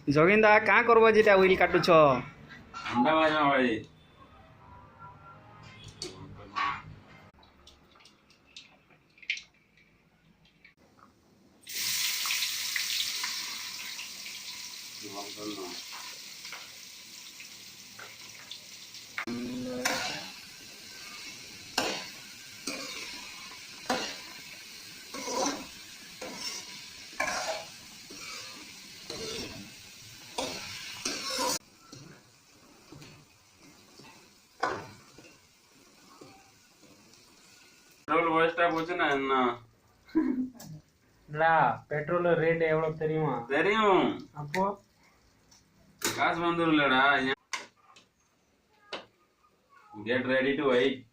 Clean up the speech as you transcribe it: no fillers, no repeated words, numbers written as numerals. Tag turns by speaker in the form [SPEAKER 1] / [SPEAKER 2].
[SPEAKER 1] जोगिंदा क्या करबो जेटा उइल काटुछ
[SPEAKER 2] अंडा भाजा भाई பெட்ரோல் வேஸ்டா போச்சுன்னா என்ன
[SPEAKER 1] பெட்ரோல் ரேட் எவ்வளவு தெரியுமா
[SPEAKER 2] தெரியும்
[SPEAKER 1] அப்போ
[SPEAKER 2] காசு வந்துரும்லடா get ready to wait